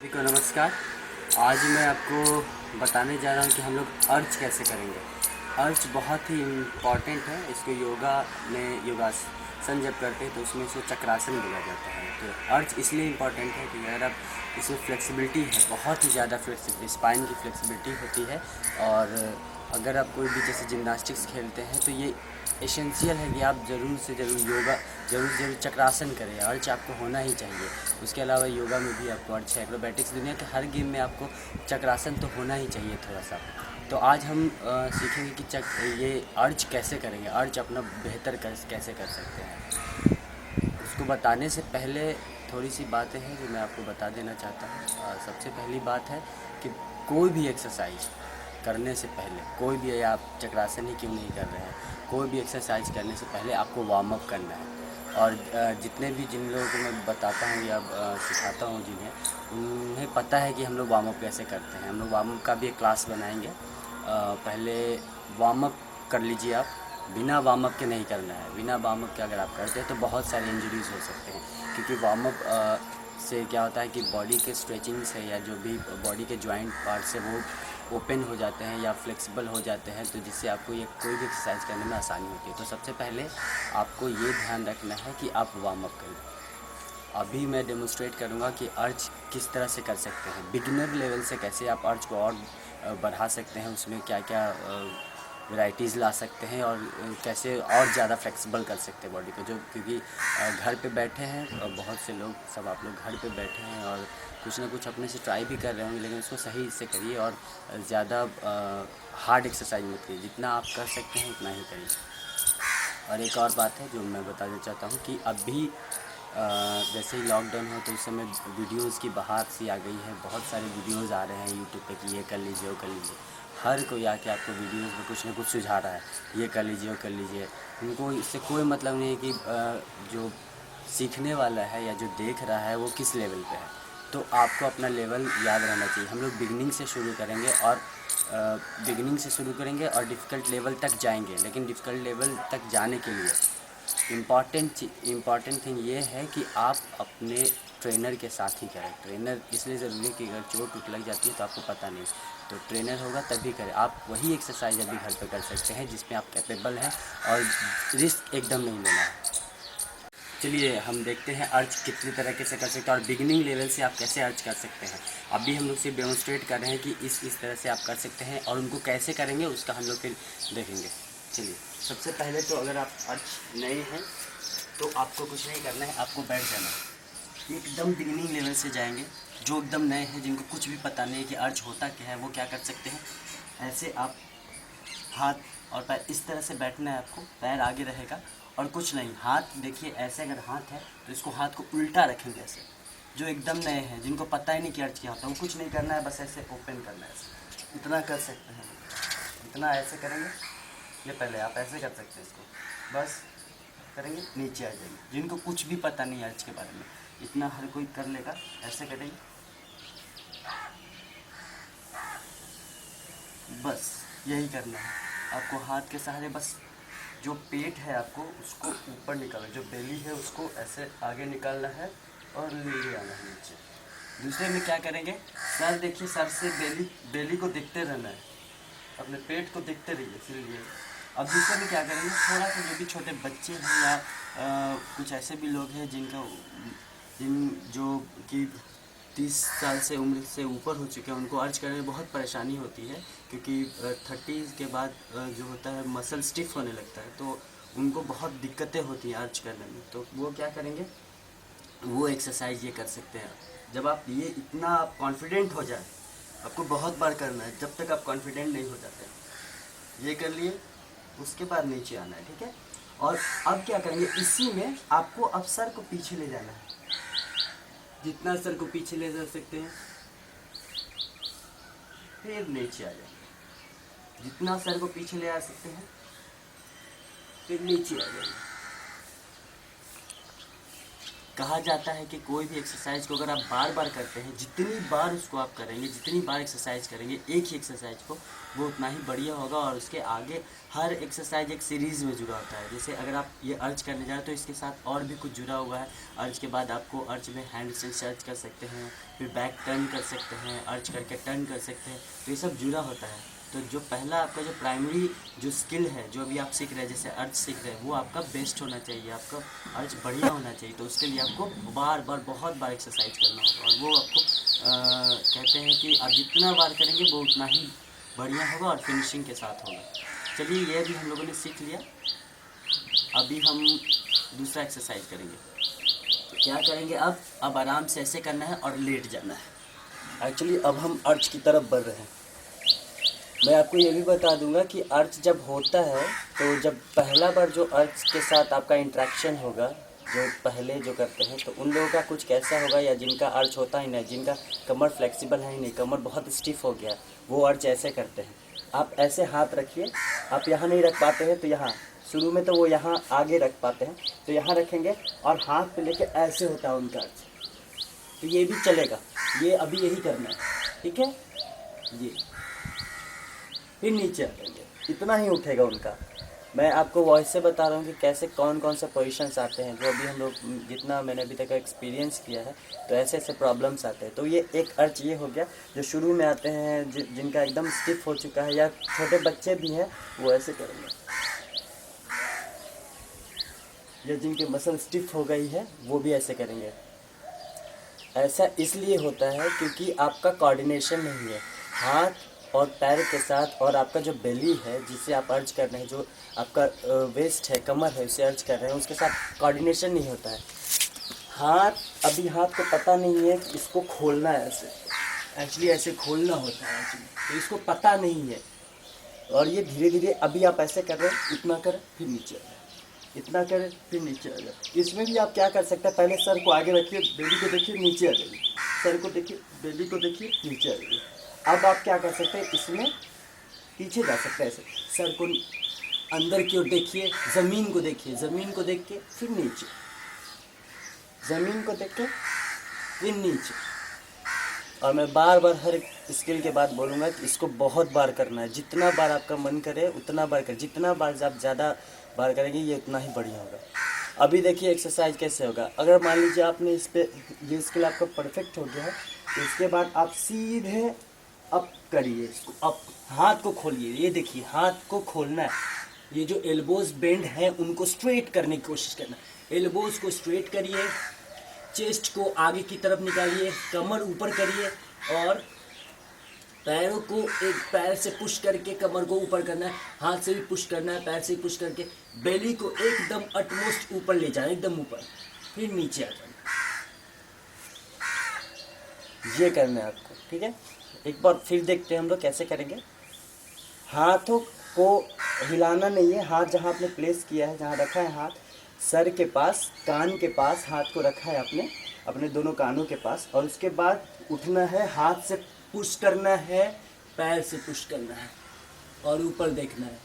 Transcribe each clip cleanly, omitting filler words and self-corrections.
सभी को नमस्कार। आज मैं आपको बताने जा रहा हूँ कि हम लोग अर्च कैसे करेंगे। अर्च बहुत ही इम्पॉर्टेंट है। इसको योगा में योगासन जब करते हैं तो उसमें इसको चक्रासन बोला जाता है। तो अर्च इसलिए इम्पॉर्टेंट है कि अगर आप इसमें फ्लेक्सिबिलिटी है, बहुत ही ज़्यादा फ्लेक्सिबिलिटी, स्पाइन की फ्लेक्सिबिलिटी होती है। और अगर आप कोई भी जैसे जिम्नास्टिक्स खेलते हैं तो ये एसेंशियल है कि आप ज़रूर से ज़रूर योगा ज़रूर चक्रासन करें। अर्च आपको होना ही चाहिए। उसके अलावा योगा में भी आपको अर्च है। एक्रोबैटिक्स दुनिया के हर गेम में आपको चक्रासन तो होना ही चाहिए थोड़ा सा। तो आज हम सीखेंगे कि ये अर्च कैसे करेंगे, अर्च अपना बेहतर कैसे कर सकते हैं। उसको बताने से पहले थोड़ी सी बातें हैं जो मैं आपको बता देना चाहता हूँ। सबसे पहली बात है कि कोई भी एक्सरसाइज करने से पहले, कोई भी, आप चक्रासन ही क्यों नहीं कर रहे हैं, कोई भी एक्सरसाइज करने से पहले आपको वार्म अप करना है। और जिन लोगों को मैं बताता हूँ या सिखाता हूँ उन्हें पता है कि हम लोग वार्म अप कैसे करते हैं। हम लोग वार्म अप का भी एक क्लास बनाएंगे। पहले वार्म अप कर लीजिए आप। बिना वार्म अप के नहीं करना है। बिना वार्म अप के अगर आप करते हैं तो बहुत सारे इंजरीज हो सकते हैं, क्योंकि वार्म अप से क्या होता है कि बॉडी के स्ट्रेचिंग से या जो भी बॉडी के जॉइंट पार्ट्स है वो ओपन हो जाते हैं या फ्लेक्सिबल हो जाते हैं, तो जिससे आपको ये कोई भी एक्सरसाइज करने में आसानी होती है। तो सबसे पहले आपको ये ध्यान रखना है कि आप वार्म अप करें। अभी मैं डेमोन्स्ट्रेट करूँगा कि अर्च किस तरह से कर सकते हैं। बिगिनर लेवल से कैसे आप अर्च को और बढ़ा सकते हैं, उसमें क्या क्या वैराइटीज़ ला सकते हैं और कैसे और ज़्यादा फ्लेक्सिबल कर सकते हैं बॉडी को। जो क्योंकि घर पे बैठे हैं और बहुत से लोग, सब आप लोग घर पे बैठे हैं और कुछ ना कुछ अपने से ट्राई भी कर रहे होंगे, लेकिन उसको सही से करिए और ज़्यादा हार्ड एक्सरसाइज मत करिए। जितना आप कर सकते हैं उतना ही करिए। और एक और बात है जो मैं बताना चाहता हूँ कि अभी जैसे ही लॉकडाउन हो तो उस समय वीडियोज़ की बहार सी आ गई है। बहुत सारे वीडियोज़ आ रहे हैं यूट्यूब पे कि ये कर लीजिए, वो कर लीजिए। हर कोई आके आपको वीडियोज़ में कुछ ना कुछ सुझा रहा है, ये कर लीजिए, वो कर लीजिए। उनको इससे कोई मतलब नहीं है कि जो सीखने वाला है या जो देख रहा है वो किस लेवल पे है। तो आपको अपना लेवल याद रहना चाहिए। हम लोग बिगनिंग से शुरू करेंगे और डिफ़िकल्ट लेवल तक जाएंगे। लेकिन डिफ़िकल्ट लेवल तक जाने के लिए इम्पॉर्टेंट थिंग ये है कि आप अपने ट्रेनर के साथ ही करें। ट्रेनर इसलिए ज़रूरी है कि अगर चोट टूट लग जाती है तो आपको पता नहीं, तो ट्रेनर होगा तभी करें। आप वही एक्सरसाइज अभी घर पे कर सकते हैं जिसमें आप कैपेबल हैं और रिस्क एकदम नहीं लेना है। चलिए हम देखते हैं अर्च कितनी तरीके से कर सकते हैं और बिगिनिंग लेवल से आप कैसे अर्च कर सकते हैं। अभी हम लोग सिर्फ डेमोन्स्ट्रेट कर रहे हैं कि इस तरह से आप कर सकते हैं और उनको कैसे करेंगे उसका हम लोग फिर देखेंगे। चलिए, सबसे पहले तो अगर आप अर्च नए हैं तो आपको कुछ नहीं करना है, आपको बैठ जाना है। एकदम बिगिनिंग लेवल से जाएंगे। जो एकदम नए हैं, जिनको कुछ भी पता नहीं है कि अर्च होता क्या है, वो क्या कर सकते हैं। ऐसे आप हाथ और पैर इस तरह से बैठना है आपको। पैर आगे रहेगा और कुछ नहीं, हाथ देखिए ऐसे। अगर हाथ है तो इसको हाथ को उल्टा रखेंगे ऐसे। जो एकदम नए हैं, जिनको पता ही नहीं कि अर्च क्या होता है, वो कुछ नहीं करना है, बस ऐसे ओपन करना है। ऐसे इतना कर सकते हैं, इतना ऐसे करेंगे। ये पहले आप ऐसे कर सकते हैं, इसको बस करेंगे, नीचे आ जाएंगे। जिनको कुछ भी पता नहीं अर्च के बारे में, इतना हर कोई कर लेगा। ऐसे करेंगे, बस यही करना है आपको। हाथ के सहारे बस जो पेट है आपको उसको ऊपर निकालना, जो बेली है उसको ऐसे आगे निकालना है और ले आना है नीचे। दूसरे में क्या करेंगे, सर देखिए, सर से बेली को देखते रहना है, अपने पेट को देखते रहिए। इसलिए अब दूसरे में क्या करेंगे, थोड़ा सा जो भी छोटे बच्चे हैं या कुछ ऐसे भी लोग हैं जो कि 30 साल से उम्र से ऊपर हो चुके हैं, उनको अर्च करने में बहुत परेशानी होती है। क्योंकि 30 के बाद जो होता है मसल स्टिफ होने लगता है, तो उनको बहुत दिक्कतें होती हैं अर्च करने में। तो वो क्या करेंगे, वो एक्सरसाइज ये कर सकते हैं। जब आप ये इतना कॉन्फिडेंट हो जाए, आपको बहुत बार करना है जब तक आप कॉन्फिडेंट नहीं हो जाते। ये कर लिए, उसके बाद नीचे आना है, ठीक है। और अब क्या करेंगे, इसी में आपको अब सर को पीछे ले जाना है। जितना सर को पीछे ले जा सकते हैं, फिर नीचे आ जाए। जितना सर को पीछे ले आ सकते हैं, फिर नीचे आ जाएंगे। कहा जाता है कि कोई भी एक्सरसाइज को अगर आप बार बार करते हैं, जितनी बार उसको आप करेंगे, जितनी बार एक्सरसाइज करेंगे एक ही एक्सरसाइज को, वो उतना ही बढ़िया होगा और उसके आगे हर एक्सरसाइज एक सीरीज़ में जुड़ा होता है। जैसे अगर आप ये अर्च करने जा रहे हो तो इसके साथ और भी कुछ जुड़ा हुआ है। अर्च के बाद आपको अर्च में हैंड स्टैंड अर्च कर सकते हैं, फिर बैक टर्न कर सकते हैं, अर्च करके टर्न कर सकते हैं, तो ये सब जुड़ा होता है। तो जो पहला आपका जो प्राइमरी जो स्किल है, जो अभी आप सीख रहे हैं, जैसे अर्च सीख रहे हैं, वो आपका बेस्ट होना चाहिए, आपका अर्च बढ़िया होना चाहिए। तो उसके लिए आपको बार बार बहुत बार एक्सरसाइज करना होगा, और वो आपको कहते हैं कि आप जितना बार करेंगे वो उतना ही बढ़िया होगा और फिनिशिंग के साथ होगा। चलिए, ये भी हम लोगों ने सीख लिया। अभी हम दूसरा एक्सरसाइज करेंगे। तो क्या करेंगे, अब आराम से ऐसे करना है और लेट जाना है। एक्चुअली अब हम अर्च की तरफ बढ़ रहे हैं। मैं आपको ये भी बता दूंगा कि अर्च जब होता है तो जब पहला बार जो अर्च के साथ आपका इंटरेक्शन होगा, जो पहले जो करते हैं, तो उन लोगों का कुछ कैसा होगा, या जिनका अर्च होता ही नहीं, जिनका कमर फ्लेक्सिबल है ही नहीं, कमर बहुत स्टिफ हो गया, वो अर्च ऐसे करते हैं। आप ऐसे हाथ रखिए, आप यहाँ नहीं रख पाते हैं तो यहाँ, शुरू में तो वो यहाँ आगे रख पाते हैं, तो यहाँ रखेंगे और हाथ पे लेके ऐसे होता है उनका अर्च। तो ये भी चलेगा, ये अभी यही करना है, ठीक है। ये फिर नीचे आएंगे, इतना ही उठेगा उनका। मैं आपको वॉइस से बता रहा हूँ कि कैसे कौन कौन से पोजीशंस आते हैं, जो अभी हम लोग जितना मैंने अभी तक एक्सपीरियंस किया है, तो ऐसे ऐसे प्रॉब्लम्स आते हैं। तो ये एक अर्च ये हो गया जो शुरू में आते हैं, जिनका एकदम स्टिफ हो चुका है, या छोटे बच्चे भी हैं वो ऐसे करेंगे, या जिनके मसल स्टिफ हो गई है वो भी ऐसे करेंगे। ऐसा इसलिए होता है क्योंकि आपका कोऑर्डिनेशन नहीं है हाथ और पैर के साथ, और आपका जो बेली है जिसे आप अर्ज कर रहे हैं, जो आपका वेस्ट है, कमर है, उसे अर्ज कर रहे हैं, उसके साथ कोऑर्डिनेशन नहीं होता है। अभी हाथ को पता नहीं है कि इसको खोलना है, ऐसे एक्चुअली ऐसे खोलना होता है एक्चुअली, तो इसको पता नहीं है। और ये धीरे धीरे अभी आप ऐसे कर रहे हैं, इतना करें फिर नीचे आ जाए, इतना करें फिर नीचे आ जाए। इसमें भी आप क्या कर सकते हैं, पहले सर को आगे रखिए, बेली को देखिए, नीचे आ जाइए, सर को देखिए, बेली को देखिए, नीचे आ जाइए। अब आप क्या कर सकते हैं, इसमें पीछे जा सकते हैं, ऐसे सर को अंदर की ओर देखिए, ज़मीन को देखिए, ज़मीन को देख के फिर नीचे, ज़मीन को देख के फिर नीचे। और मैं बार बार हर स्किल के बाद बोलूँगा कि इसको बहुत बार करना है, जितना बार आपका मन करे उतना बार कर, जितना बार आप ज़्यादा बार करेंगे ये उतना ही बढ़िया होगा। अभी देखिए एक्सरसाइज कैसे होगा। अगर मान लीजिए आपने इस पे ये स्किल आपका परफेक्ट हो गया है, तो इसके बाद आप सीधे अप करिए इसको, अप, हाथ को खोलिए, ये देखिए हाथ को खोलना है, ये जो एल्बोज बेंड है उनको स्ट्रेट करने की कोशिश करना, एल्बोज को स्ट्रेट करिए, चेस्ट को आगे की तरफ निकालिए, कमर ऊपर करिए, और पैरों को एक पैर से पुश करके कमर को ऊपर करना है, हाथ से भी पुश करना है, पैर से भी पुश करके बेली को एकदम अटमोस्ट ऊपर ले जाना, एकदम ऊपर, फिर नीचे आ जाना। ये करना है आपको, ठीक है। एक बार फिर देखते हैं हम लोग कैसे करेंगे। हाथों को हिलाना नहीं है, हाथ जहाँ आपने प्लेस किया है, जहाँ रखा है हाथ, सर के पास, कान के पास हाथ को रखा है अपने अपने दोनों कानों के पास, और उसके बाद उठना है, हाथ से पुश करना है, पैर से पुश करना है, और ऊपर देखना है।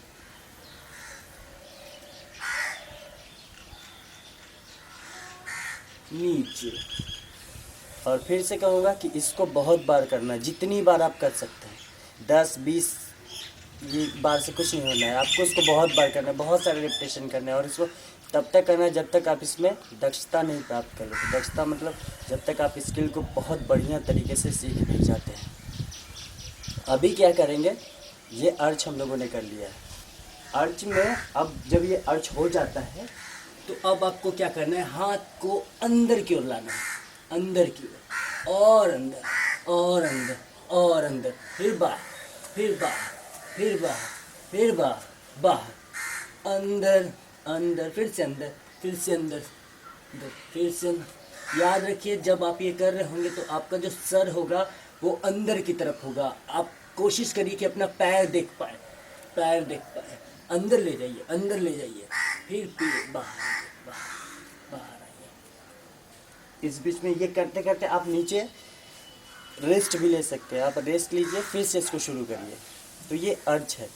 नीचे। और फिर से कहूँगा कि इसको बहुत बार करना है, जितनी बार आप कर सकते हैं, 10-20 ये बार से कुछ नहीं होना है, आपको इसको बहुत बार करना है, बहुत सारे रिपीटेशन करना है, और इसको तब तक करना है जब तक आप इसमें दक्षता नहीं प्राप्त कर लेते। दक्षता मतलब जब तक आप स्किल को बहुत बढ़िया तरीके से सीख नहीं जाते हैं। अभी क्या करेंगे, ये अर्च हम लोगों ने कर लिया है। अर्च में अब जब ये अर्च हो जाता है तो अब आपको क्या करना है, हाथ को अंदर की ओर लाना है, अंदर की ओर, और अंदर और अंदर और अंदर, फिर बाहर, फिर बाहर, फिर बाहर, फिर बाहर, बाहर, अंदर अंदर, फिर से अंदर, फिर से अंदर, फिर से अंदर। याद रखिए जब आप ये कर रहे होंगे तो आपका जो सर होगा वो अंदर की तरफ होगा। आप कोशिश करिए कि अपना पैर देख पाए, पैर देख पाए, अंदर ले जाइए, अंदर ले जाइए, फिर बाहर, बाहर, बाहर आइए। इस बीच में ये करते करते आप नीचे रेस्ट भी ले सकते हैं, आप रेस्ट लीजिए, फिर से इसको शुरू करिए। तो ये अर्च है,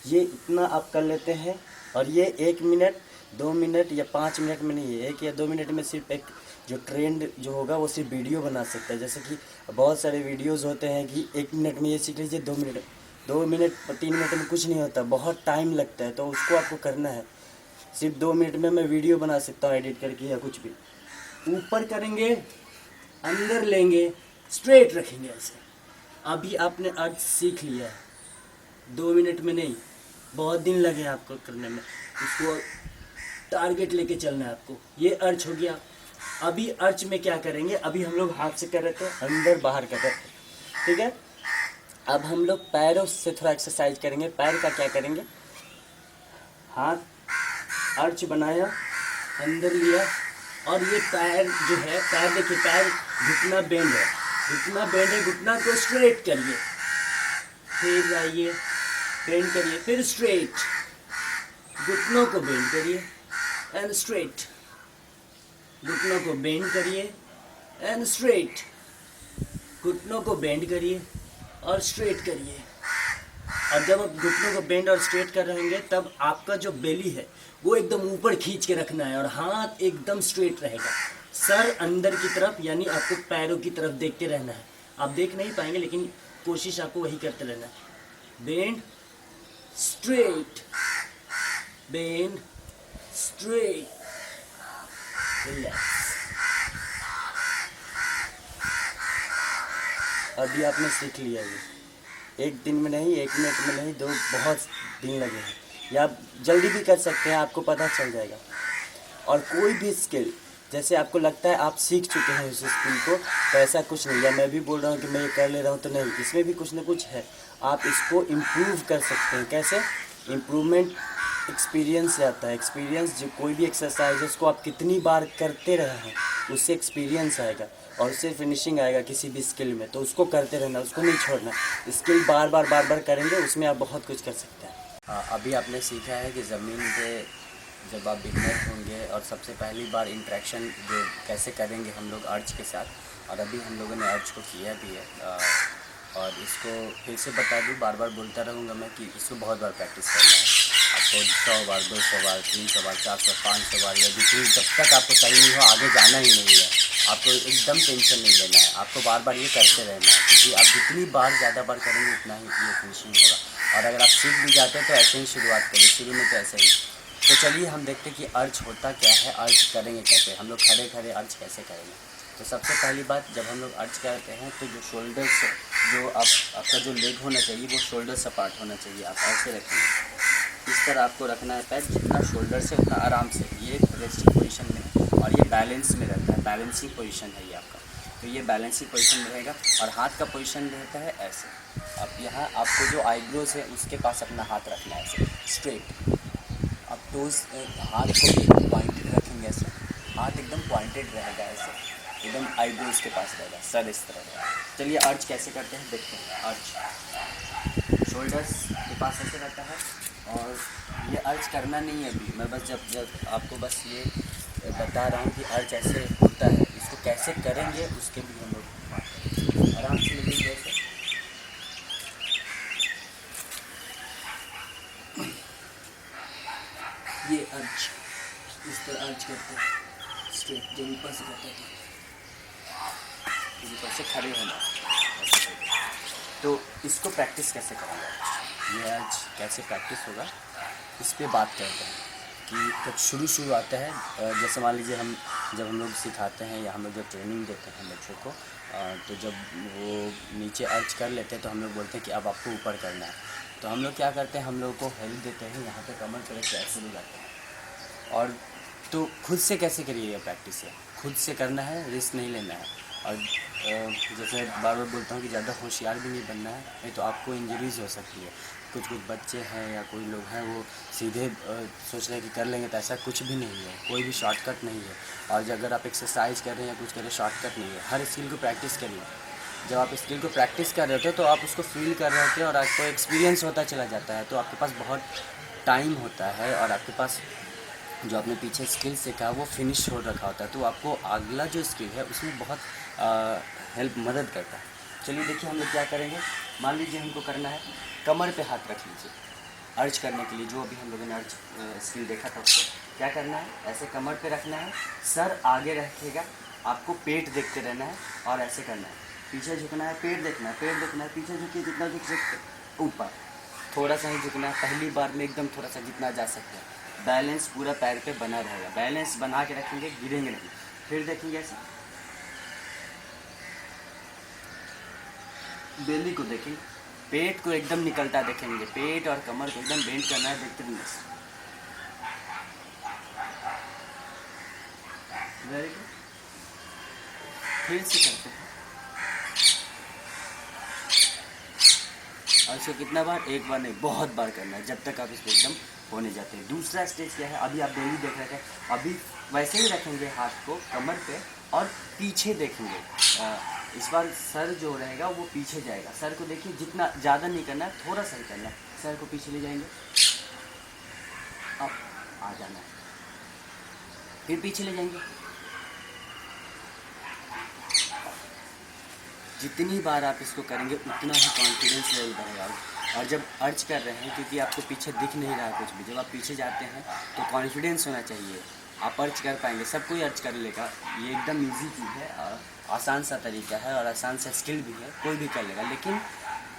ये इतना आप कर लेते हैं, और ये 1 मिनट 2 मिनट या 5 मिनट में नहीं है, 1 या 2 मिनट में सिर्फ एक जो ट्रेंड जो होगा वो सिर्फ वीडियो बना सकता है। जैसे कि बहुत सारे वीडियोस होते हैं कि 1 मिनट में ये सीख लीजिए, 2 मिनट, 2 मिनट 3 मिनट में कुछ नहीं होता, बहुत टाइम लगता है, तो उसको आपको करना है। सिर्फ 2 मिनट में मैं वीडियो बना सकता हूँ एडिट करके या कुछ भी। ऊपर करेंगे, अंदर लेंगे, स्ट्रेट रखेंगे ऐसे। अभी आपने अर्च सीख लिया है, 2 मिनट में नहीं, बहुत दिन लगे आपको करने में। इसको टारगेट लेके चलना है आपको। ये अर्च हो गया। अभी अर्च में क्या करेंगे, अभी हम लोग हाथ से कर रहे थे, अंदर बाहर कर रहे थे, ठीक है। अब हम लोग पैरों से थोड़ा एक्सरसाइज करेंगे। पैर का क्या करेंगे, हाथ अर्च बनाया, अंदर लिया, और ये पैर जो है, पैर देखिए, पैर घुटना बेंड है, घुटना बेंड है, घुटना को स्ट्रेट करिए, फिर आइए, बेंड करिए, फिर स्ट्रेट, घुटनों को बेंड करिए एंड स्ट्रेट, घुटनों को बेंड करिए एंड स्ट्रेट, घुटनों को बेंड करिए और स्ट्रेट करिए। और जब आप घुटनों को बेंड और स्ट्रेट कर रहेंगे, तब आपका जो बेली है वो एकदम ऊपर खींच के रखना है और हाथ एकदम स्ट्रेट रहेगा। सर अंदर की तरफ, यानी आपको पैरों की तरफ देखते रहना है। आप देख नहीं पाएंगे, लेकिन कोशिश आपको वही करते रहना है। Bend straight, bend straight, relax. अभी आपने सीख लिया ये, 1 दिन में नहीं, 1 मिनट में नहीं, बहुत दिन लगे हैं। या आप जल्दी भी कर सकते हैं, आपको पता चल जाएगा। और कोई भी स्किल, जैसे आपको लगता है आप सीख चुके हैं उस स्किल को, तो ऐसा कुछ नहीं है। मैं भी बोल रहा हूँ कि मैं ये कर ले रहा हूँ, तो नहीं, इसमें भी कुछ ना कुछ है। आप इसको इम्प्रूव कर सकते हैं। कैसे इम्प्रूवमेंट? एक्सपीरियंस से आता है। एक्सपीरियंस, जो कोई भी एक्सरसाइज है उसको आप कितनी बार करते रहे हैं, उससे एक्सपीरियंस आएगा और उससे फिनिशिंग आएगा किसी भी स्किल में। तो उसको करते रहना, उसको नहीं छोड़ना। स्किल बार बार करेंगे, उसमें आप बहुत कुछ कर सकते हैं। अभी आपने सीखा है कि ज़मीन पे जब आप बिगनर होंगे और सबसे पहली बार इंट्रैक्शन जो कैसे करेंगे हम लोग अर्च के साथ, और अभी हम लोगों ने अर्च को किया भी है। और इसको फिर से बता दूँ, बार बार बोलता रहूँगा मैं कि इसको बहुत बार प्रैक्टिस करना है आपको। 100 बार, 200 बार, 300 बार, 400, 500 बार, या जितनी, जब तक आपको सही नहीं हो आगे जाना ही नहीं है। आपको एकदम टेंशन नहीं लेना है, आपको बार बार ये करते रहना है, क्योंकि आप जितनी बार ज़्यादा बार करेंगे उतना ही ये फिनिशिंग होगा। और अगर आप सीख भी जाते हैं तो ऐसे ही शुरुआत करिए, शुरू में तो ऐसे ही। तो चलिए हम देखते हैं कि अर्च होता क्या है, अर्च करेंगे कैसे, हम लोग खड़े खड़े अर्च कैसे करेंगे। तो सबसे पहली बात, जब हम लोग अर्च करते हैं तो जो शोल्डर से, जो आपका जो लेग होना चाहिए वो शोल्डर से पार्ट होना चाहिए। आप ऐसे रखेंगे, इस तरह आपको रखना है पैर, जितना शोल्डर से उतना आराम से। ये रेस्टिंग पोजीशन में है और ये बैलेंस में रहता है, बैलेंसिंग पोजीशन है ये आपका। तो ये बैलेंसिंग पोजीशन में रहेगा और हाथ का पोजीशन रहता है ऐसे। अब यहाँ आपको जो आईब्रोज है उसके पास अपना हाथ रखना है ऐसे स्ट्रेट। अब टोज, हाथ को भी पॉइंटेड रखेंगे ऐसे, हाथ एकदम पॉइंटेड रहेगा ऐसे, एकदम आईब्रोज के पास रहेगा, सर इस तरह रहेगा। चलिए अर्च कैसे करते हैं देखते हैं। अर्च शोल्डर्स के पास ऐसे रहता है, और ये अर्च करना नहीं है अभी, मैं बस जब आपको बस ये बता रहा हूँ कि अर्च ऐसे होता है। इसको कैसे करेंगे उसके भी हम लोग आराम से लेंगे ऐसे। ये अर्च, इस पर अर्च करते हैं स्ट्रेट, जो ऊपर से करते थे, ऊपर से खड़े होना ऐसे करते। तो इसको प्रैक्टिस कैसे करेंगे, ये अर्च कैसे प्रैक्टिस होगा, इस पर बात करते हैं। कि जब शुरू आता है, जैसे मान लीजिए जब हम लोग सिखाते हैं या हम लोग जब ट्रेनिंग देते हैं बच्चों को, तो जब वो नीचे अर्च कर लेते हैं तो हम लोग बोलते हैं कि अब आपको ऊपर करना है। तो हम लोग क्या करते हैं, हम लोग को हेल्प देते हैं, यहाँ पे कमर पर ऐसे ले जाते हैं। और तो खुद से कैसे करिए ये प्रैक्टिस है, खुद से करना है, रिस्क नहीं लेना है। और जैसे बार बार बोलता हूँ कि ज़्यादा होशियार भी नहीं बनना है, नहीं तो आपको इंजरीज हो सकती है। कुछ बच्चे हैं या कोई लोग हैं वो सीधे सोच रहे हैं कि कर लेंगे, तो ऐसा कुछ भी नहीं है, कोई भी शॉर्टकट नहीं है। और अगर आप एक्सरसाइज कर रहे हैं या कुछ कर रहे हैं, शॉर्टकट नहीं है। हर स्किल को प्रैक्टिस करिए। जब आप स्किल को प्रैक्टिस कर रहे होते हो तो आप उसको फील कर रहे होते हैं और आपको एक्सपीरियंस होता चला जाता है, तो आपके पास बहुत टाइम होता है और आपके पास जो आपने पीछे स्किल सीखा वो फिनिश हो रखा होता है, तो आपको अगला जो स्किल है उसमें बहुत हेल्प मदद करता है। चलिए देखिए हम लोग क्या करेंगे। मान लीजिए हमको करना है, कमर पे हाथ रख लीजिए अर्च करने के लिए। जो अभी हम लोगों ने अर्च स्किल देखा था उसको क्या करना है, ऐसे कमर पे रखना है, सर आगे रखेगा, आपको पेट देखते रहना है और ऐसे करना है। पीछे झुकना है, पेट देखना है, पेट देखना है, पीछे झुकिए जितना झुक सकते, ऊपर, थोड़ा सा ही झुकना है, पहली बार में एकदम थोड़ा सा जितना जा सकते हैं। बैलेंस पूरा पैर पे बना रहेगा, बैलेंस बना के रखेंगे, गिरेंगे नहीं। फिर देखेंगे ऐसे, बेली को देखेंगे, पेट को एकदम निकलता देखेंगे, पेट और कमर को एकदम बेंड करना है, देखते रहिए। Very good. फिर से करते हैं, और इसको कितना बार? एक बार नहीं, बहुत बार करना है, जब तक आप इसको एकदम होने जाते हैं। दूसरा स्टेज क्या है? अभी आप बेली देख रहे थे, अभी वैसे ही रखेंगे हाथ को कमर पे और पीछे देखेंगे। इस बार सर जो रहेगा वो पीछे जाएगा, सर को देखिए, जितना ज़्यादा नहीं करना है, थोड़ा सा ही करना है। सर को पीछे ले जाएंगे, अब आ जाना है, फिर पीछे ले जाएंगे। जितनी बार आप इसको करेंगे उतना ही कॉन्फिडेंस लेवल बढ़ेगा। और जब अर्च कर रहे हैं, क्योंकि आपको पीछे दिख नहीं रहा है कुछ भी, जब आप पीछे जाते हैं तो कॉन्फिडेंस होना चाहिए, आप अर्च कर पाएंगे, सब कोई अर्च कर लेगा। ये एकदम इजी चीज़ है और आसान सा तरीका है और आसान सा स्किल भी है, कोई भी कर लेगा। लेकिन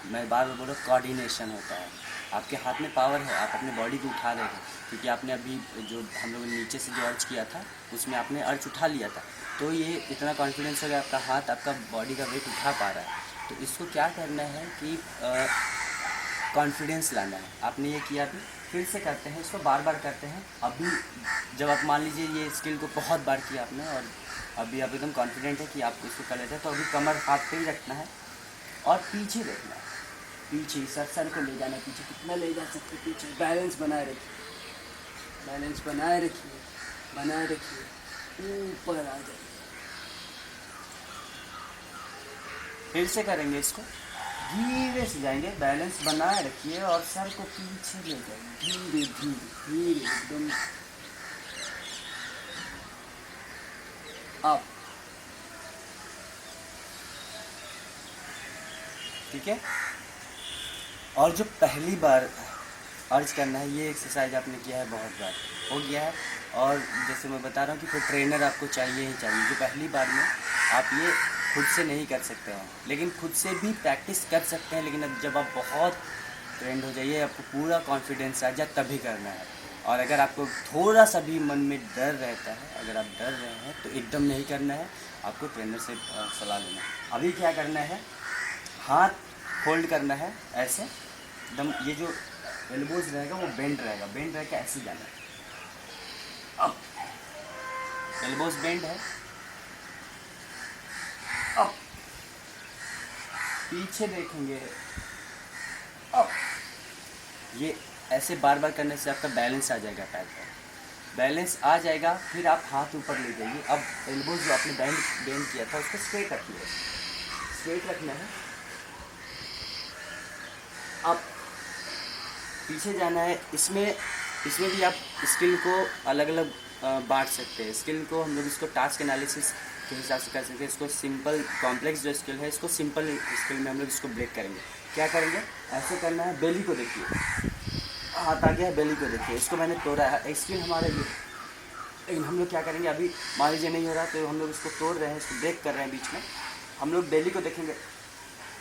मैं बार बार बोल रहा हूँ, कोऑर्डिनेशन होता है। आपके हाथ में पावर है, आप अपने बॉडी को उठा रहे हैं, क्योंकि आपने अभी जो हम लोगों ने नीचे से जो अर्च किया था उसमें आपने अर्च उठा लिया था, तो ये इतना कॉन्फिडेंस हो गया, आपका हाथ आपका बॉडी का वेट उठा पा रहा है। तो इसको क्या करना है कि कॉन्फिडेंस लाना है। आपने ये किया, भी फिर से करते हैं, इसको बार बार करते हैं। अभी जब आप मान लीजिए ये स्किल को बहुत बार किया आपने और अभी आप एकदम कॉन्फिडेंट है कि आप इसको कर लेते हैं, तो अभी कमर हाथ पे ही रखना है और पीछे देखना है, पीछे सर को ले जाना है, पीछे कितना ले जा सकते, पीछे बैलेंस बनाए रखिए, बैलेंस बनाए रखिए, बनाए रखिए, ऊपर आ जाइए। फिर से करेंगे इसको, धीरे से जाएंगे, बैलेंस बनाए रखिए और सर को पीछे ले जाइए, धीरे धीरे धीरे एकदम अप। ठीक है। और जो पहली बार अर्ज करना है, ये एक्सरसाइज आपने किया है, बहुत बार हो गया है, और जैसे मैं बता रहा हूँ कि फिर ट्रेनर आपको चाहिए ही चाहिए। जो पहली बार में आप ये खुद से नहीं कर सकते हैं, लेकिन खुद से भी प्रैक्टिस कर सकते हैं, लेकिन अब जब आप बहुत ट्रेंड हो जाइए, आपको पूरा कॉन्फिडेंस आ जाए, तभी करना है। और अगर आपको थोड़ा सा भी मन में डर रहता है, अगर आप डर रहे हैं, तो एकदम नहीं करना है, आपको ट्रेनर से सलाह लेना है। अभी क्या करना है, हाथ होल्ड करना है ऐसे एकदम, ये जो एल्बोज रहेगा वो बेंड रहेगा, बेंड रह के ऐसे जाना है। अब एल्बोज बेंड है, अब पीछे देखेंगे, अब ये ऐसे बार बार करने से आपका बैलेंस आ जाएगा, पैर पर बैलेंस आ जाएगा। फिर आप हाथ ऊपर ले जाइए। अब एल्बोज जो आपने बेंड किया था उसको स्ट्रेट रखिए, स्ट्रेट रखना है। अब पीछे जाना है। इसमें भी आप स्किल को अलग अलग बांट सकते हैं। स्किल को हम लोग इसको टास्क एनालिसिस के हिसाब से कर सकते हैं। इसको सिंपल, कॉम्प्लेक्स जो स्किल है इसको सिंपल स्किल में हम लोग इसको ब्रेक करेंगे। क्या करेंगे, ऐसे करना है, बेली को देखिए, हाथ आ गया है, बेली को देखिए, इसको मैंने तोड़ा है, स्किल हमारा ये। लेकिन हम लोग क्या करेंगे, अभी मान लीजिए नहीं हो रहा तो हम लोग इसको तोड़ रहे हैं, इसको ब्रेक कर रहे हैं बीच में। हम लोग बेली को देखेंगे,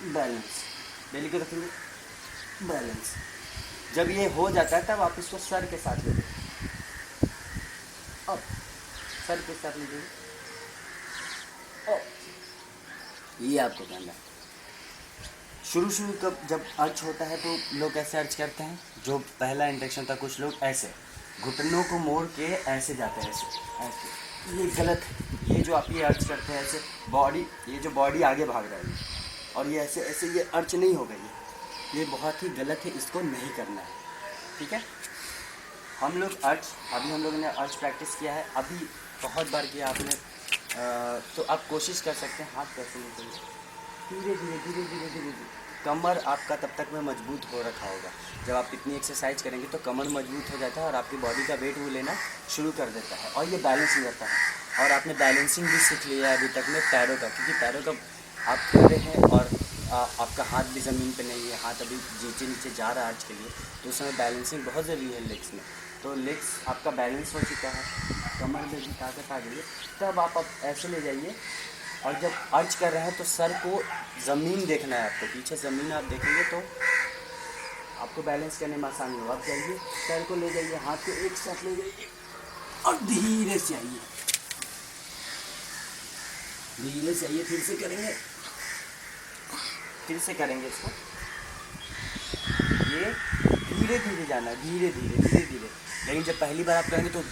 बैलेंस, बेली को देखेंगे, बैलेंस। जब ये हो जाता है तब आप इसको सर के साथ ले लीजिए, अब सर के साथ लीजिए, ये आपको करना है। शुरू कब जब अर्च होता है तो लोग कैसे अर्च करते हैं, जो पहला इंडक्शन था कुछ लोग ऐसे घुटनों को मोड़ के ऐसे जाते हैं, ऐसे ये गलत है। ये जो आप ये अर्च करते हैं ऐसे बॉडी, ये जो बॉडी आगे भाग रहा है और ये ऐसे ऐसे, ये अर्च नहीं होगा, ये बहुत ही गलत है, इसको नहीं करना है। ठीक है। हम लोग अर्च, अभी हम लोगों ने अर्च प्रैक्टिस किया है, अभी बहुत बार किया आपने, तो आप कोशिश कर सकते हैं हाथ कैसे निकलेंगे, धीरे धीरे धीरे धीरे धीरे धीरे। कमर आपका तब तक में मजबूत हो रखा होगा। जब आप इतनी एक्सरसाइज करेंगे तो कमर मजबूत हो जाता है और आपकी बॉडी का वेट वो लेना शुरू कर देता है और ये बैलेंस नहीं रहता है। और आपने बैलेंसिंग भी सीख लिया है अभी तक में पैरों का, क्योंकि पैरों का आप खड़े हैं और आपका हाथ भी ज़मीन पे नहीं है, हाथ अभी नीचे नीचे जा रहा है अर्च के लिए, तो उस समय बैलेंसिंग बहुत ज़रूरी है लेग्स में। तो लेग्स आपका बैलेंस हो चुका है, कमर में भी ताकत आ गई है, तब आप ऐसे ले जाइए। और जब अर्च कर रहे हैं तो सर को ज़मीन देखना है आपको, पीछे ज़मीन आप देखेंगे तो आपको बैलेंस करने में आसानी हो। आप जाइए, पैर को ले जाइए, हाथ को एक साथ ले जाइए और धीरे से आइए, धीरे से आइए। फिर से करेंगे, फिर से करेंगे इसको। ये धीरे धीरे जाना है, धीरे धीरे धीरे धीरे। लेकिन जब पहली बार आप करेंगे तो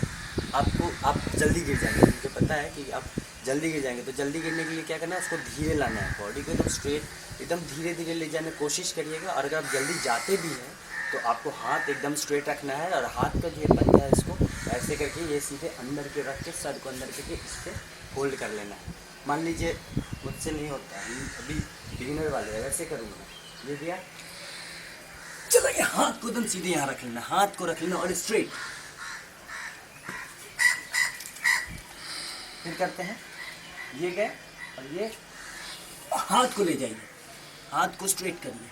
आप जल्दी गिर जाएंगे। मुझे पता है कि आप जल्दी गिर जाएंगे, तो जल्दी गिरने के लिए क्या करना है, उसको धीरे लाना है, बॉडी को एकदम स्ट्रेट एकदम धीरे धीरे ले जाने की कोशिश करिएगा। और अगर आप जल्दी जाते भी हैं तो आपको हाथ एकदम स्ट्रेट रखना है और हाथ का जो पंजा है इसको ऐसे करके ये सीधे अंदर के रख के सर को अंदर करके इससे होल्ड कर लेना है। मान लीजिए मुझसे नहीं होता है, अभी बिगिनर वाले हैं, वैसे करूँगा। ये दिया, चलो ये हाथ को एकदम सीधे यहाँ रख लेना, हाथ को रख लेना और स्ट्रेट। फिर करते हैं, ये गए और ये हाथ को ले जाइए, हाथ को स्ट्रेट करिए।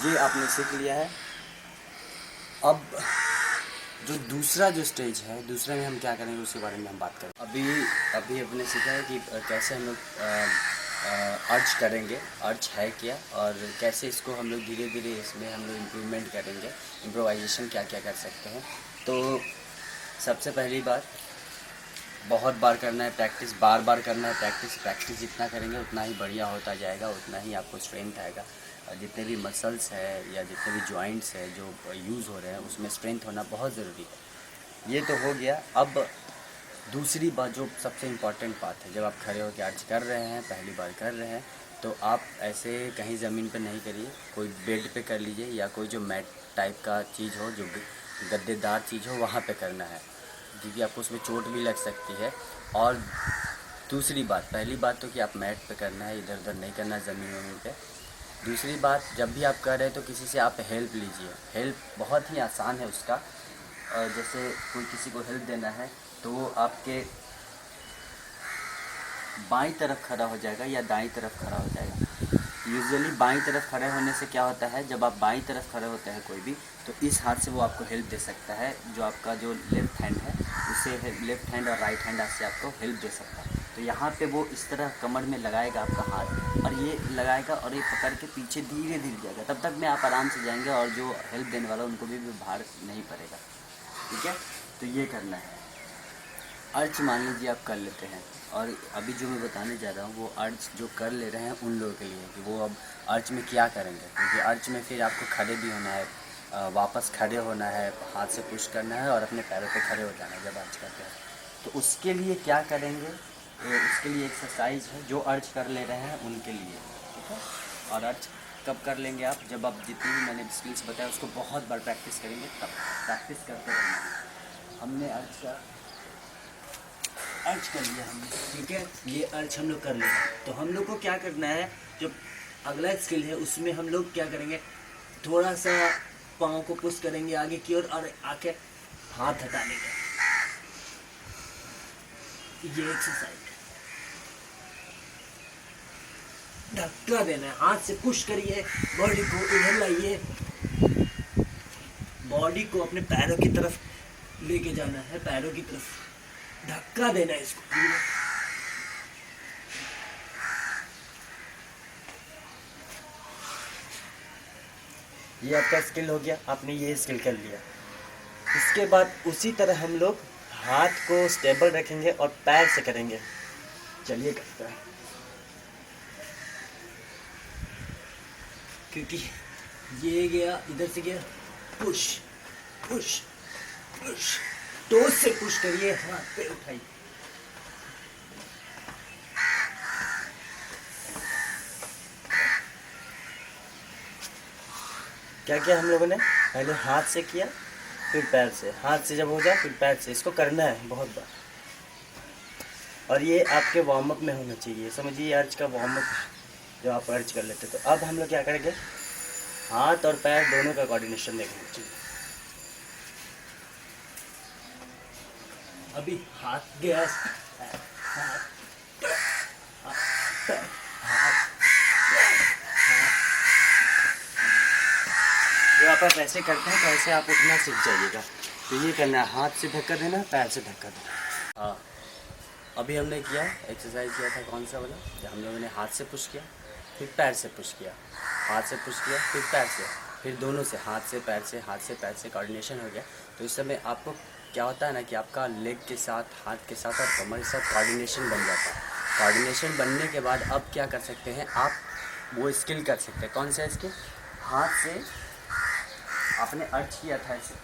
ये आपने सीख लिया है। अब जो दूसरा जो स्टेज है, दूसरे में हम क्या करेंगे उसके बारे में हम बात करें। अभी अपने सीखा है कि कैसे हम लोग अर्ज करेंगे, अर्ज है क्या, और कैसे इसको हम लोग धीरे धीरे इसमें हम लोग इम्प्रूवमेंट करेंगे, इम्प्रोवाइजेशन क्या क्या कर सकते हैं। तो सबसे पहली बात, बहुत बार करना है प्रैक्टिस, बार बार करना है प्रैक्टिस जितना करेंगे उतना ही बढ़िया होता जाएगा, उतना ही आपको स्ट्रेंथ आएगा। जितने भी मसल्स है या जितने भी जॉइंट्स है जो यूज़ हो रहे हैं उसमें स्ट्रेंथ होना बहुत ज़रूरी है। ये तो हो गया। अब दूसरी बात जो सबसे इम्पॉर्टेंट बात है, जब आप खड़े होकर अर्ज कर रहे हैं, पहली बार कर रहे हैं, तो आप ऐसे कहीं ज़मीन पर नहीं करिए, कोई बेड पे कर लीजिए या कोई जो मैट टाइप का चीज़ हो, जो गद्देदार चीज़ हो, वहाँ पे करना है, क्योंकि आपको उसमें चोट भी लग सकती है। और दूसरी बात, पहली बात तो कि आप मैट पे करना है, इधर उधर नहीं करना ज़मीन पे। दूसरी बात, जब भी आप कर रहे हैं तो किसी से आप हेल्प लीजिए। हेल्प बहुत ही आसान है उसका। जैसे कोई किसी को हेल्प देना है तो वो आपके बाईं तरफ खड़ा हो जाएगा या दाईं तरफ खड़ा हो जाएगा। यूजुअली बाईं तरफ खड़े होने से क्या होता है, जब आप बाईं तरफ खड़े होते हैं कोई भी, तो इस हाथ से वो आपको हेल्प दे सकता है। जो आपका जो लेफ़्ट हैंड है उससे लेफ़्ट हैंड और राइट हैंड से आपको हेल्प दे सकता है। तो यहाँ पे वो इस तरह कमर में लगाएगा आपका हाथ, और ये लगाएगा और ये पकड़ के पीछे धीरे धीरे जाएगा। तब तक में आप आराम से जाएंगे और जो हेल्प देने वाला उनको भी भार नहीं पड़ेगा। ठीक है, तो ये करना है। अर्ज मान लीजिए आप कर लेते हैं, और अभी जो मैं बताने जा रहा हूँ वो अर्ज जो कर ले रहे हैं उन लोगों के लिए, कि वो अब अर्ज में क्या करेंगे। क्योंकि अर्ज में फिर आपको खड़े भी होना है, वापस खड़े होना है, हाथ से पुश करना है और अपने पैरों पे खड़े हो जाना है जब अर्ज करते हैं। तो उसके लिए क्या करेंगे, उसके लिए एक्सरसाइज है जो अर्ज कर ले रहे हैं उनके लिए। ठीक है, और अर्ज कब कर लेंगे आप, जब आप जितनी भी मैंने स्किल्स बताया उसको बहुत बार प्रैक्टिस करेंगे, तब प्रैक्टिस करते रहेंगे। हमने अर्ज कर लिया हमने, ठीक है, ये अर्ज हम लोग कर लेंगे। तो हम लोग को क्या करना है, जो अगला स्किल है उसमें हम लोग क्या करेंगे, थोड़ा सा पाँव को पुश करेंगे आगे की ओर और आके हाथ हटा लेंगे। ये एक्सरसाइज धक्का देना है, हाथ से पुश करिए, बॉडी को इधर लाइए, बॉडी को अपने पैरों की तरफ लेके जाना है, पैरों की तरफ धक्का देना है इसको। ये आपका स्किल हो गया, आपने ये स्किल कर लिया। इसके बाद उसी तरह हम लोग हाथ को स्टेबल रखेंगे और पैर से करेंगे। चलिए करते हैं, क्योंकि ये गया, इधर से गया, पुश पुश पुश, टोस से पुश करिए, हाथ पे उठाइए। क्या किया हम लोगों ने, पहले हाथ से किया, फिर पैर से, हाथ से जब हो जाए फिर पैर से। इसको करना है बहुत बार, और ये आपके वार्म अप में होना चाहिए। समझिए अर्ज का वार्म अप जब आप अर्ज कर लेते। तो अब हम लोग क्या करेंगे, हाथ और पैर दोनों का कोऑर्डिनेशन देखना चाहिए। अभी हाथ गया, जब आप ऐसे करते हैं तो ऐसे आप उठना सीख जाइएगा। तो ये करना है, हाथ से धक्का देना, पैर से धक्का देना। हाँ, अभी हमने किया एक्सरसाइज किया था कौन सा वाला, जब हम लोगों ने हाथ से पुश किया, फिर पैर से पुश किया, हाथ से पुश किया, फिर पैर से, फिर दोनों से, हाथ से पैर से, हाथ से पैर से कोऑर्डिनेशन हो गया। तो इस समय आपको क्या होता है ना कि आपका लेग के साथ, हाथ के साथ और कमर के साथ कोऑर्डिनेशन बन जाता है। कोऑर्डिनेशन बनने के बाद अब क्या कर सकते हैं आप, वो स्किल कर सकते हैं। कौन सा स्किल? हाथ से आपने अर्च किया था, ऐसे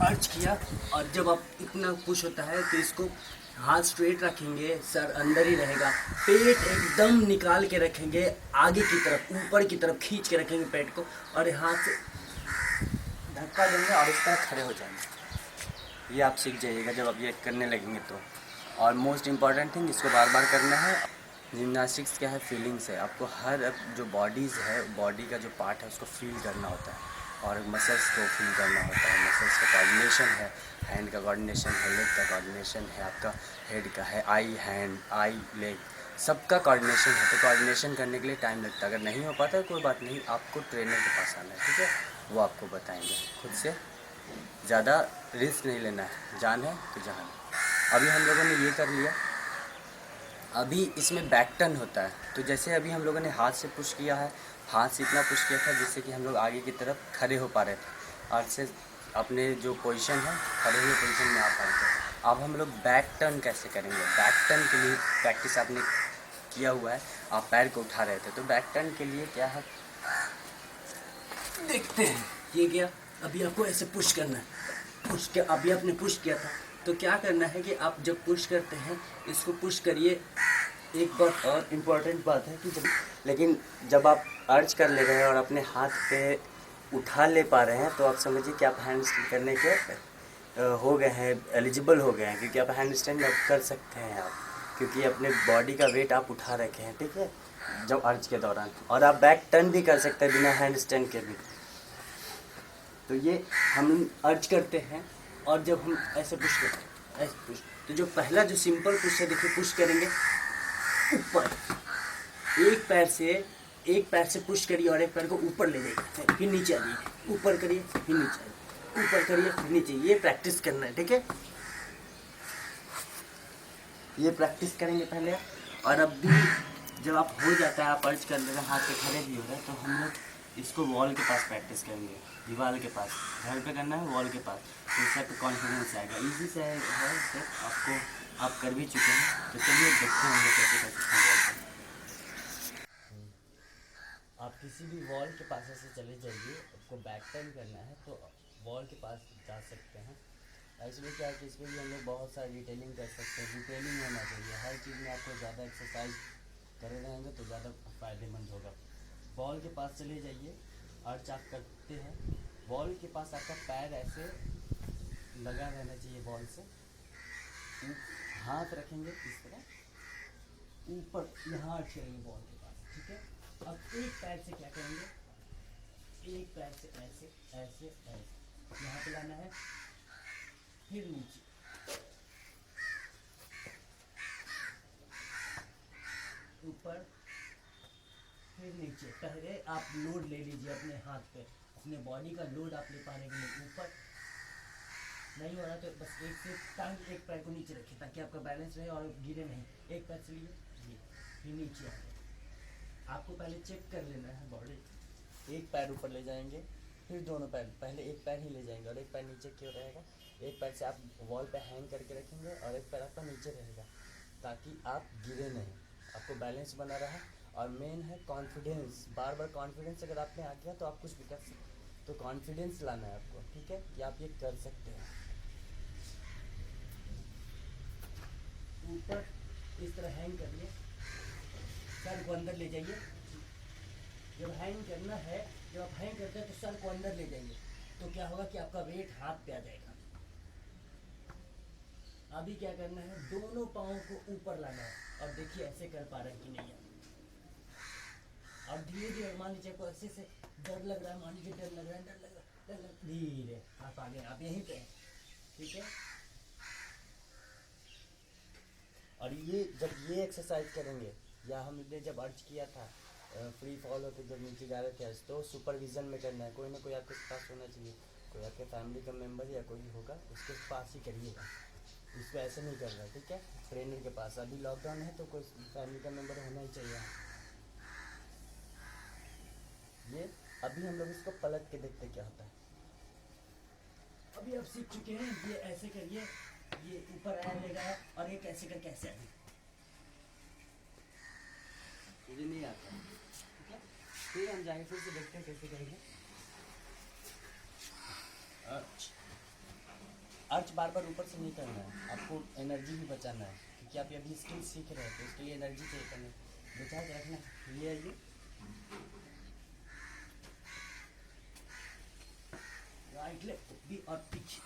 अर्च किया, और जब आप इतना पुश होता है तो इसको हाथ स्ट्रेट रखेंगे, सर अंदर ही रहेगा, पेट एकदम निकाल के रखेंगे, आगे की तरफ, ऊपर की तरफ खींच के रखेंगे पेट को, और हाथ से धक्का देंगे और इस तरह खड़े हो जाएंगे। ये आप सीख जाइएगा जब आप ये करने लगेंगे तो। और मोस्ट इम्पॉर्टेंट थिंग, इसको बार बार करना है। जिम्नास्टिक्स क्या है? फीलिंग्स है। आपको हर जो बॉडीज़ है, बॉडी का जो पार्ट है उसको फील करना होता है, और मसल्स को फील करना होता है। मसल्स का कोऑर्डिनेशन है, हैंड का कोऑर्डिनेशन है, लेग का कोऑर्डिनेशन है, आपका हेड का है, आई हैंड, आई लेग, सबका कोऑर्डिनेशन है। तो कोऑर्डिनेशन करने के लिए टाइम लगता है। अगर नहीं हो पाता है कोई बात नहीं, आपको ट्रेनर के पास आना है, ठीक है? वो आपको बताएंगे खुद से। ज़्यादा रिस्क नहीं लेना है, जान है तो जहान। अभी हम लोगों ने ये कर लिया। अभी इसमें बैक टर्न होता है। तो जैसे अभी हम लोगों ने हाथ से पुश किया है, हाथ से इतना पुश किया था जिससे कि हम लोग आगे की तरफ खड़े हो पा रहे थे, और से अपने जो पोजीशन है, खड़े हुए पोजीशन में आ पा रहे थे। अब हम लोग बैक टर्न कैसे करेंगे? बैक टर्न के लिए प्रैक्टिस आपने किया हुआ है, आप पैर को उठा रहे थे, तो बैक टर्न के लिए क्या है देखते हैं। ये क्या, अभी आपको ऐसे पुश करना है, पुश के अभी आपने पुश किया था, तो क्या करना है कि आप जब पुश करते हैं इसको पुश करिए। एक बात और इम्पॉर्टेंट बात है कि जब आप अर्च कर ले रहे हैं और अपने हाथ पे उठा ले पा रहे हैं, तो आप समझिए कि आप हैंड स्टैंड करने के हो गए हैं, एलिजिबल हो गए हैं, क्योंकि आप हैंड स्टैंड अब कर सकते हैं आप, क्योंकि अपने बॉडी का वेट आप उठा रखे हैं, ठीक है, जब अर्च के दौरान। और आप बैक टर्न भी कर सकते हैं बिना हैंड स्टैंड के भी। तो ये हम अर्च करते हैं, और जब हम ऐसे पुश करते हैं, ऐसे पुश, तो जो पहला जो सिंपल पुश है, देखिए पुश करेंगे ऊपर, एक पैर से पुश करिए और एक पैर को ऊपर ले जाइए, फिर नीचे आ जाइए, ऊपर करिए फिर नीचे आइए, ऊपर करिए फिर नीचे। ये प्रैक्टिस करना है, ठीक है? ये प्रैक्टिस करेंगे पहले। और अब भी जब आप हो जाता है, आप अर्च कर ले रहे हैं, हाथ पे खड़े भी हो रहे हैं, तो हम लोग इसको वॉल के पास प्रैक्टिस करेंगे, दीवार के पास। घर पे करना है वॉल के पास, तो इससे आपको कॉन्फिडेंस आएगा। ईजी से है स्टेप, आपको आप कर भी चुके हैं, तो चलिए देखते हैं हम लोग कैसे कर सकते हैं वॉल पे। आप किसी भी वॉल के पास ऐसे चले जाइए, आपको बैक टर्न करना है तो वॉल के पास जा सकते हैं। एक्चुअली क्या है कि इसमें भी हम लोग बहुत सारी डिटेलिंग कर सकते हैं। डिटेलिंग होना चाहिए हर चीज़ में, आपको ज़्यादा एक्सरसाइज करे रहेंगे तो ज़्यादा फ़ायदेमंद होगा। वॉल के पास चले जाइए, अर्च आप करते हैं, वॉल के पास आपका पैर ऐसे लगा रहना चाहिए वॉल से, हाथ रखेंगे इस तरह ऊपर, यहाँ अर्च करेंगे वॉल के पास, ठीक है? अब एक पैर से क्या करेंगे, एक पैर से ऐसे ऐसे ऐसे यहाँ पे लाना है, फिर नीचे, ऊपर, फिर नीचे। पहले आप लोड ले लीजिए अपने हाथ पे, अपने बॉडी का लोड आप ले पाने के लिए। ऊपर नहीं हो रहा तो बस एक से टांग, एक पैर को नीचे रखिए ताकि आपका बैलेंस रहे और गिरे नहीं। एक पैर से लिए, फिर नीचे आए। आपको पहले चेक कर लेना है बॉडी। एक पैर ऊपर ले जाएंगे, फिर दोनों पैर, पहले एक पैर ही ले जाएंगे और एक पैर नीचे क्यों रहेगा। एक पैर से आप वॉल पे हैंग करके रखेंगे और एक पैर आपका नीचे रहेगा, ताकि आप गिरे नहीं, आपको बैलेंस बना रहा। और मेन है कॉन्फिडेंस, बार बार कॉन्फिडेंस अगर आप में आ गया तो आप कुछ भी कर सकते। तो कॉन्फिडेंस लाना है आपको, ठीक है, कि आप ये कर सकते हैं। ऊपर इस तरह हैंग करिए, सर को अंदर ले जाइए। जब हैंग करना है, जब आप हैंग करते हैं तो सर को अंदर ले जाइए, तो क्या होगा कि आपका वेट हाथ पे आ जाएगा। अभी क्या करना है, दोनों पाँव को ऊपर लाना है, और देखिए ऐसे कर पा रहे हैं कि नहीं है। और धीरे धीरे, मान लीजिए आपको ऐसे से डर लग रहा है, मान लीजिए डर लग रहा है, धीरे आप आगे, आप यहीं पे हैं, ठीक है? और ये जब ये एक्सरसाइज करेंगे, या हमने जब अर्ज किया था फ्री फॉल होते जब नीचे जा रहे थे, तो सुपरविज़न में करना है। कोई ना कोई आपके पास होना चाहिए, कोई आपके फैमिली का मेम्बर या कोई होगा, उसके पास ही करिएगा। इसको ऐसे नहीं कर रहा, ठीक है। ट्रेनर के पास अभी लॉकडाउन है तो कोई फैमिली का मेम्बर होना ही चाहिए। ये अभी हम लोग इसको पलट के देखते क्या होता है। अभी आप सीख चुके हैं, ये ऐसे करिए, ये ऊपर आया लेगा और ये कैसे कर कैसे आए, मुझे नहीं आता, ठीक है। फिर हम जाएंगे, फिर से देखते हैं कैसे करेंगे। अर्च बार बार ऊपर से नहीं करना है, आपको एनर्जी भी बचाना है, क्योंकि आप अभी स्किल सीख रहे हैं तो उसके लिए एनर्जी चाहिए करने, बचा के रखना। ये आइए, राइट लेफ्ट भी और पीछे,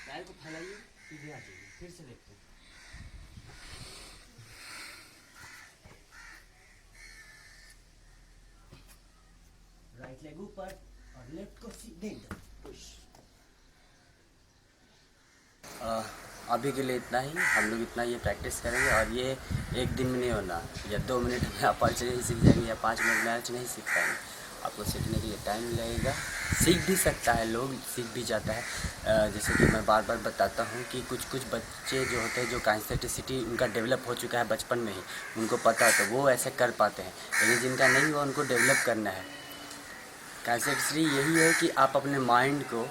पैर को फैलाइए, सीधे आ जाइए, फिर से देखते हैं। राइट लेग ऊपर और लेफ्ट को सीधे पुश। अभी के लिए इतना ही, हम लोग इतना ये प्रैक्टिस करेंगे और ये एक दिन में नहीं होना, या 2 मिनट में आप अर्च नहीं सीख जाएंगे, या 5 मिनट में अर्च नहीं सीख पाएंगे। आपको सीखने के लिए टाइम लगेगा। सीख भी सकता है, लोग सीख भी जाता है। जैसे कि मैं बार बार बताता हूँ कि कुछ कुछ बच्चे जो होते हैं, जो काइनेस्थेटिसिटी उनका डेवलप हो चुका है बचपन में ही, उनको पता है तो वो ऐसे कर पाते हैं, लेकिन जिनका नहीं हुआ उनको डेवलप करना है। काइनेस्थेटिसिटी यही है कि आप अपने माइंड को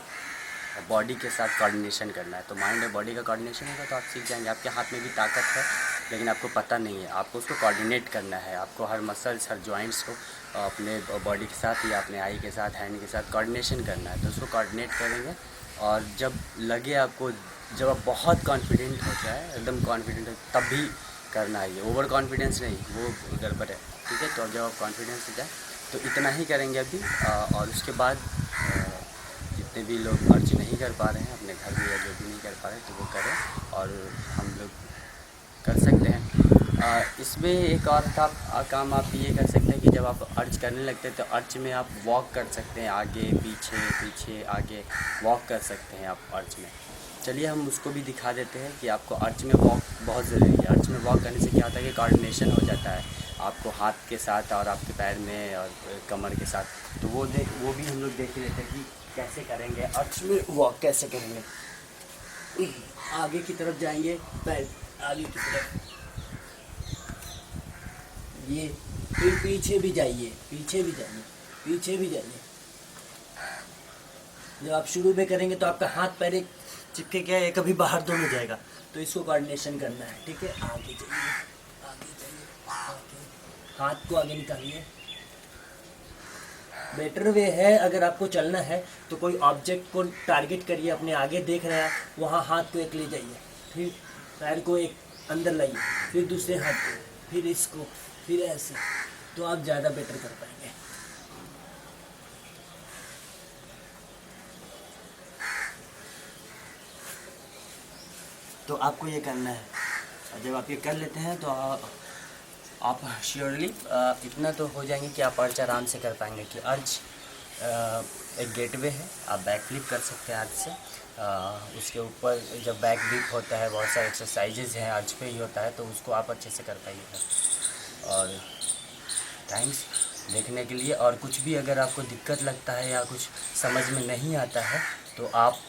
बॉडी के साथ कोऑर्डिनेशन करना है, तो माइंड और बॉडी का कोऑर्डिनेशन होगा तो आप सीख जाएंगे। आपके हाथ में भी ताकत है, लेकिन आपको पता नहीं है, आपको उसको कोऑर्डिनेट करना है। आपको हर मसल्स, हर जॉइंट्स को अपने बॉडी के साथ या अपने आई के साथ, हैंड के साथ कोऑर्डिनेशन करना है, तो उसको कोऑर्डिनेट करेंगे। और जब लगे आपको, जब आप बहुत कॉन्फिडेंट हो जाए, एकदम कॉन्फिडेंट हो, तब भी करना है। ये ओवर कॉन्फिडेंस नहीं, वो गड़बड़ है, ठीक है। तो जब आप कॉन्फिडेंस हो जाए तो इतना ही करेंगे अभी, और उसके बाद जितने भी लोग अर्च नहीं कर पा रहे हैं अपने घर में, या जो भी नहीं कर पा रहे तो वो करें, और हम लोग कर सकते हैं। इसमें एक और काम आप ये कर सकते हैं कि जब आप अर्च करने लगते हैं तो अर्च में आप वॉक कर सकते हैं, आगे पीछे पीछे आगे वॉक कर सकते हैं आप अर्च में। चलिए हम उसको भी दिखा देते हैं कि आपको अर्च में वॉक बहुत ज़रूरी है। अर्च में वॉक करने से क्या होता है कि कोऑर्डिनेशन हो जाता है आपको हाथ के साथ और आपके पैर में और कमर के साथ, तो वो भी हम लोग देख लेते हैं कि कैसे करेंगे अर्च में वॉक, कैसे करेंगे। आगे की तरफ जाएंगे, पैर आगे की तरफ, ये, फिर पीछे भी जाइए, पीछे भी जाइए, पीछे भी जाइए। जब आप शुरू में करेंगे तो आपका हाथ पैर एक चिपके क्या है, कभी बाहर दो में जाएगा, तो इसको कोऑर्डिनेशन करना है, ठीक है। आगे जाइए, आगे जाइए, आगे, हाथ को आगे निकालिए। बेटर वे है, अगर आपको चलना है तो कोई ऑब्जेक्ट को टारगेट करिए, अपने आगे देख रहे हैं वहाँ हाथ को एक ले जाइए, फिर पैर को एक अंदर लाइए, फिर दूसरे हाथ को, फिर इसको, फिर ऐसे, तो आप ज़्यादा बेटर कर पाएंगे। तो आपको ये करना है, और जब आप ये कर लेते हैं तो आप श्योरली इतना तो हो जाएंगे कि आप अर्च आराम से कर पाएंगे। कि अर्च एक गेटवे है, आप बैक फ्लिप कर सकते हैं अर्च से। उसके ऊपर जब बैक फ्लिप होता है, बहुत सारे एक्सरसाइजेज हैं अर्च पे ही होता है, तो उसको आप अच्छे से कर पाइएगा। और थैंक्स देखने के लिए। और कुछ भी अगर आपको दिक्कत लगता है या कुछ समझ में नहीं आता है तो आप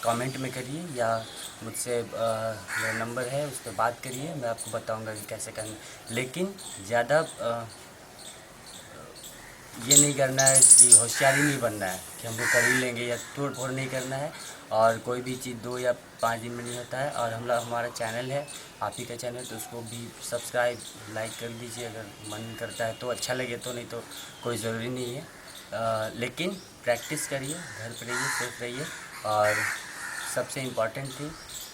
कमेंट में करिए, या मुझसे मेरा नंबर है उस पर बात करिए, मैं आपको बताऊंगा कि कैसे करना। लेकिन ज़्यादा ये नहीं करना है कि होशियारी नहीं बनना है कि हम लोग कर ही लेंगे, या तोड़ फोड़ नहीं करना है। और कोई भी चीज़ 2 या 5 दिन में नहीं होता है। और हमारा चैनल है, आप ही का चैनल, तो उसको भी सब्सक्राइब लाइक कर दीजिए अगर मन करता है तो, अच्छा लगे तो, नहीं तो कोई ज़रूरी नहीं है। लेकिन प्रैक्टिस करिए, घर पर रहिए, सेफ रहिए। और सबसे इम्पॉर्टेंट थी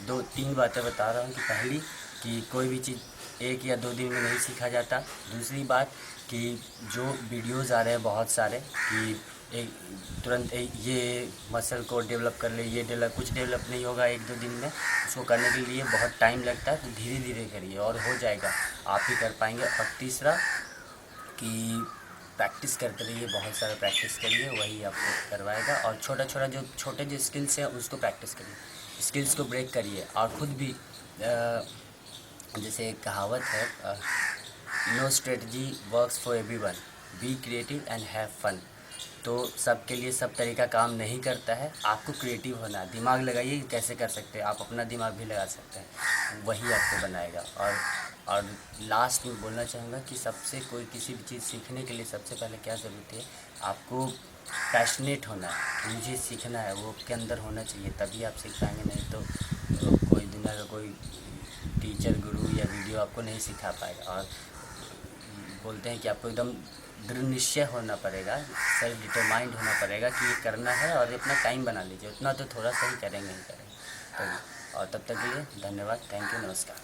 2-3 बातें बता रहा हूँ कि पहली, कि कोई भी चीज़ 1 या 2 दिन में नहीं सीखा जाता। दूसरी बात कि जो वीडियोज़ आ रहे हैं बहुत सारे कि तुरंत ये मसल को डेवलप कर ले, ये कुछ डेवलप नहीं होगा 1-2 दिन में। उसको करने के लिए बहुत टाइम लगता है, तो धीरे धीरे करिए और हो जाएगा, आप ही कर पाएंगे। और तीसरा कि प्रैक्टिस करते रहिए, बहुत सारा प्रैक्टिस करिए, वही आपको करवाएगा। और छोटे जो स्किल्स हैं उसको प्रैक्टिस करिए, स्किल्स को ब्रेक करिए। और ख़ुद भी जैसे एक कहावत है, no strategy works for everyone, be creative and have fun. तो सबके लिए सब तरीका काम नहीं करता है। आपको क्रिएटिव होना है, दिमाग लगाइए कैसे कर सकते हैं, आप अपना दिमाग भी लगा सकते हैं, वही आपको बनाएगा। और लास्ट में बोलना चाहूँगा कि सबसे कोई किसी भी चीज़ सीखने के लिए सबसे पहले क्या ज़रूरत है, आपको पैशनेट होना है कि मुझे सीखना है, वो आपके अंदर होना चाहिए, तभी आप सीख पाएंगे। नहीं तो कोई दुनिया का कोई टीचर, गुरु या वीडियो आपको नहीं सिखा पाएगा। और बोलते हैं कि आपको एकदम दृढ़ निश्चय होना पड़ेगा, सेल्फ डिटरमाइंड होना पड़ेगा कि ये करना है, और अपना टाइम बना लीजिए, उतना तो थोड़ा सा ही करेंगे ही करेंगे। तो और तब तक के लिए धन्यवाद, थैंक यू, नमस्कार।